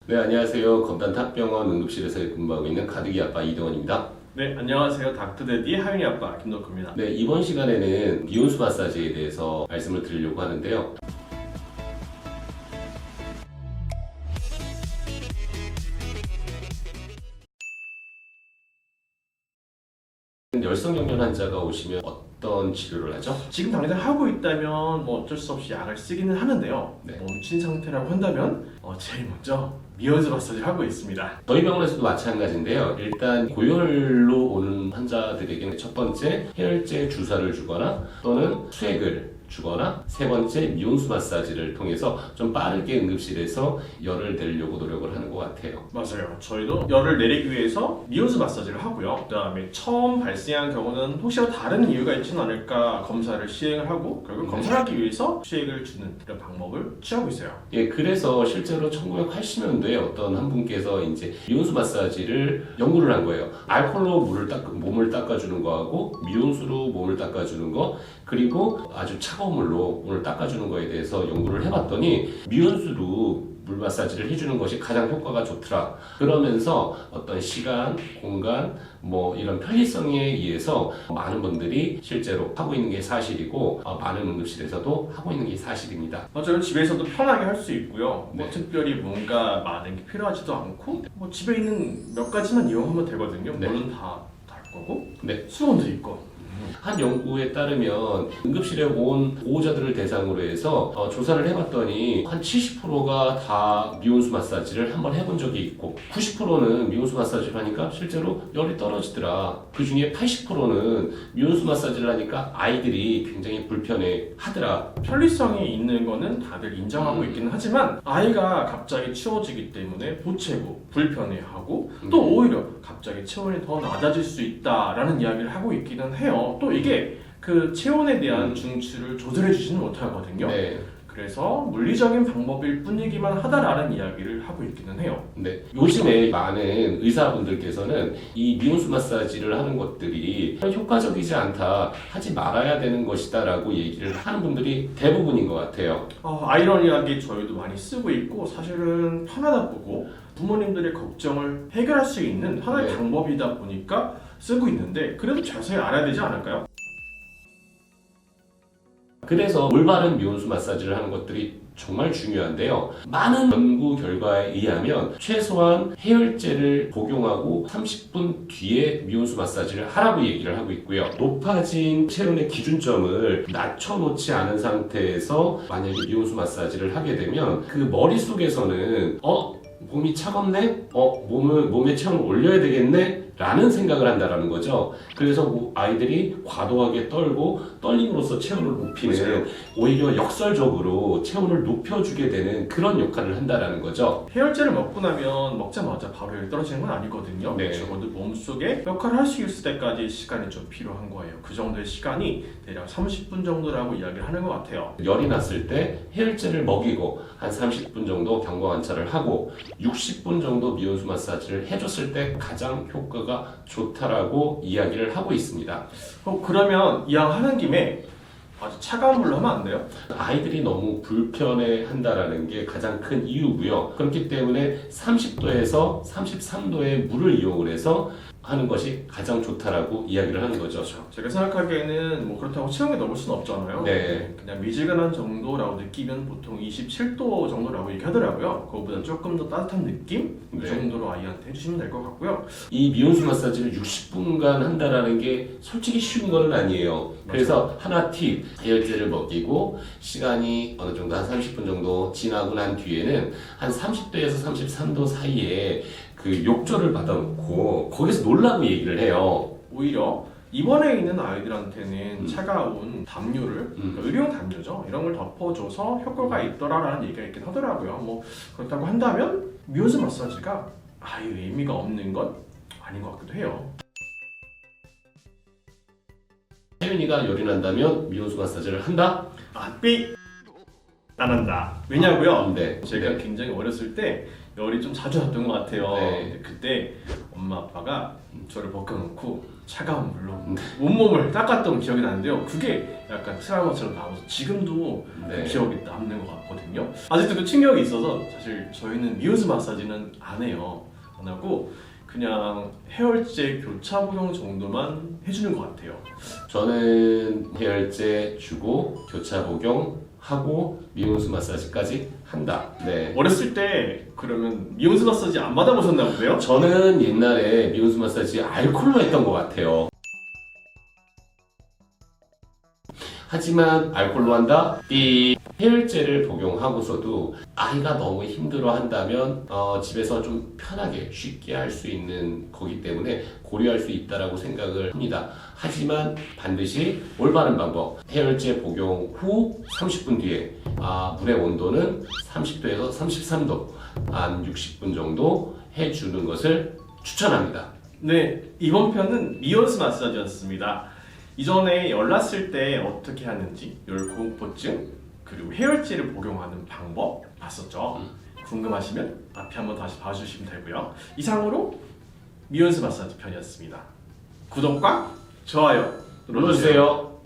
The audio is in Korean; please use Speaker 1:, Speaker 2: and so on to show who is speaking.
Speaker 1: 네, 안녕하세요. 검단탑병원 응급실에서 근무하고 있는 가득이 아빠 이동원입니다.
Speaker 2: 네, 안녕하세요. 닥터데디 하윤이 아빠 김덕구입니다.
Speaker 1: 네, 이번 시간에는 미온수 마사지에 대해서 말씀을 드리려고 하는데요. 열성경련 환자가 오시면 어떤 치료를 하죠?
Speaker 2: 지금 당장 하고 있다면 뭐 어쩔 수 없이 약을 쓰기는 하는데요.
Speaker 1: 네.
Speaker 2: 멈춘 상태라고 한다면 제일 먼저 미온수 마사지를 하고 있습니다.
Speaker 1: 저희 병원에서도 마찬가지인데요. 일단 고열로 오는 환자들에게는 첫 번째 해열제 주사를 주거나 또는 수액을 주거나 세 번째 미온수 마사지를 통해서 좀 빠르게 응급실에서 열을 내려고 노력을 하는 것 같아요.
Speaker 2: 맞아요. 저희도 열을 내리기 위해서 미온수 마사지를 하고요. 그 다음에 처음 발생한 경우는 혹시나 다른 이유가 있지는 않을까 검사를 시행을 하고 결국 검사하기 위해서 수액을 주는 이런 방법을 취하고 있어요.
Speaker 1: 예, 그래서 실제로 1980년도에 어떤 한 분께서 이제 미온수 마사지를 연구를 한 거예요. 알코올로 몸을 닦아주는 거하고 미온수로 몸을 닦아주는 거, 그리고 아주 차가운 물로 몸을 닦아주는 거에 대해서 연구를 해봤더니 미온수로 물 마사지를 해주는 것이 가장 효과가 좋더라. 그러면서 어떤 시간, 공간, 뭐 이런 편리성에 의해서 많은 분들이 실제로 하고 있는 게 사실이고 많은 응급실에서도 하고 있는 게 사실입니다.
Speaker 2: 맞아요. 집에서도 편하게 할 수 있고요. 뭐
Speaker 1: 네.
Speaker 2: 특별히 뭔가 많은 게 필요하지도 않고 뭐 집에 있는 몇 가지만 이용하면 되거든요.
Speaker 1: 네.
Speaker 2: 물은 다 달 거고
Speaker 1: 네.
Speaker 2: 수건도 있고.
Speaker 1: 한 연구에 따르면 응급실에 온 보호자들을 대상으로 해서 조사를 해봤더니 한 70%가 다 미온수 마사지를 한번 해본 적이 있고 90%는 미온수 마사지를 하니까 실제로 열이 떨어지더라. 그 중에 80%는 미온수 마사지를 하니까 아이들이 굉장히 불편해 하더라.
Speaker 2: 편리성이 있는 거는 다들 인정하고 있기는 하지만 아이가 갑자기 추워지기 때문에 보채고 불편해하고 또 오히려 갑자기 체온이 더 낮아질 수 있다라는 이야기를 하고 있기는 해요. 또 이게 그 체온에 대한 중추를 조절해 주지는 못하거든요.
Speaker 1: 네.
Speaker 2: 그래서 물리적인 방법일 뿐이기만 하다라는 이야기를 하고 있기는 해요.
Speaker 1: 네. 요즘에 많은 의사분들께서는 이 미온수 마사지를 하는 것들이 효과적이지 않다, 하지 말아야 되는 것이다 라고 얘기를 하는 분들이 대부분인 것 같아요.
Speaker 2: 아이러니하게 저희도 많이 쓰고 있고 사실은 편하다 보고 부모님들의 걱정을 해결할 수 있는 하나의
Speaker 1: 네.
Speaker 2: 방법이다 보니까 쓰고 있는데 그래도 자세히 알아야 되지 않을까요?
Speaker 1: 그래서 올바른 미온수 마사지를 하는 것들이 정말 중요한데요. 많은 연구 결과에 의하면 최소한 해열제를 복용하고 30분 뒤에 미온수 마사지를 하라고 얘기를 하고 있고요. 높아진 체온의 기준점을 낮춰놓지 않은 상태에서 만약에 미온수 마사지를 하게 되면 그 머릿속에서는 몸이 차갑네? 몸에 체온을 올려야 되겠네? 라는 생각을 한다라는 거죠. 그래서 아이들이 과도하게 떨림으로써 체온을 높이는 오히려 역설적으로 체온을 높여주게 되는 그런 역할을 한다라는 거죠.
Speaker 2: 해열제를 먹고 나면 먹자마자 바로 열이 떨어지는 건 아니거든요.
Speaker 1: 네.
Speaker 2: 적어도 몸속에 역할을 할 수 있을 때까지 시간이 좀 필요한 거예요. 그 정도의 시간이 대략 30분 정도라고 이야기를 하는 것 같아요.
Speaker 1: 열이 났을 때 해열제를 먹이고 한 30분 정도 경과 관찰을 하고 60분 정도 미온수 마사지를 해줬을 때 가장 효과가 좋다라고 이야기를 하고 있습니다.
Speaker 2: 그러면 이왕 하는 김에 아주 차가운 물로 하면 안 돼요?
Speaker 1: 아이들이 너무 불편해 한다라는 게 가장 큰 이유고요. 그렇기 때문에 30도에서 33도의 물을 이용을 해서 하는 것이 가장 좋다라고 이야기를 하는 거죠.
Speaker 2: 제가 생각하기에는 뭐 그렇다고 체온에 넣을 수는 없잖아요.
Speaker 1: 네.
Speaker 2: 그냥 미지근한 정도라고 느끼면 보통 27도 정도라고 얘기하더라고요. 그거보다 조금 더 따뜻한 느낌? 그
Speaker 1: 네.
Speaker 2: 정도로 아이한테 해주시면 될 것 같고요.
Speaker 1: 이 미온수 마사지를 60분간 한다라는 게 솔직히 쉬운 거는 아니에요. 그래서 하나 팁, 해열제를 먹이고 시간이 어느 정도 한 30분 정도 지나고 난 뒤에는 한 30도에서 33도 사이에 그 욕조를 받아놓고 거기서 놀라고 얘기를 해요.
Speaker 2: 오히려 입원해 있는 아이들한테는 차가운 담요를 그러니까 의료용 담요죠. 이런 걸 덮어줘서 효과가 있더라라는 얘기가 있긴 하더라고요. 뭐 그렇다고 한다면 미온수 마사지가 아예 의미가 없는 건 아닌 것 같기도 해요.
Speaker 1: 혜윤이가 열이 난다면 미온수 마사지를 한다?
Speaker 2: 안 한다. 왜냐고요?
Speaker 1: 네.
Speaker 2: 제가 굉장히 어렸을 때 열이 좀 자주 났던 것 같아요.
Speaker 1: 네.
Speaker 2: 근데 그때 엄마 아빠가 저를 벗겨놓고 차가운 물로 온몸을 닦았던 기억이 나는데요. 그게 약간 트라우마처럼 남아서 지금도
Speaker 1: 네.
Speaker 2: 그 기억이 남는 것 같거든요. 아직도 그 충격이 있어서 사실 저희는 미온수 마사지는 안 해요. 안 하고 그냥 해열제 교차 복용 정도만 해주는 것 같아요.
Speaker 1: 저는 해열제 주고 교차 복용하고 미온수 마사지까지 한다. 네.
Speaker 2: 어렸을 때 그러면 미온수 마사지 안 받아보셨나 보네요?
Speaker 1: 저는 옛날에 미온수 마사지 알콜로 했던 것 같아요. 하지만 알콜로 한다? 이 해열제를 복용하고서도 아이가 너무 힘들어 한다면 집에서 좀 편하게 쉽게 할 수 있는 거기 때문에 고려할 수 있다라고 생각을 합니다. 하지만 반드시 올바른 방법, 해열제 복용 후 30분 뒤에 물의 온도는 30도에서 33도, 한 60분 정도 해주는 것을 추천합니다.
Speaker 2: 네, 이번 편은 미온수 마사지였습니다. 이전에 열 났을 때 어떻게 하는지, 열 공포증, 그리고 해열제를 복용하는 방법 봤었죠. 궁금하시면 앞에 한번 다시 봐주시면 되고요. 이상으로 미온수 마사지 편이었습니다. 구독과 좋아요 눌러주세요.
Speaker 1: 눌러주세요.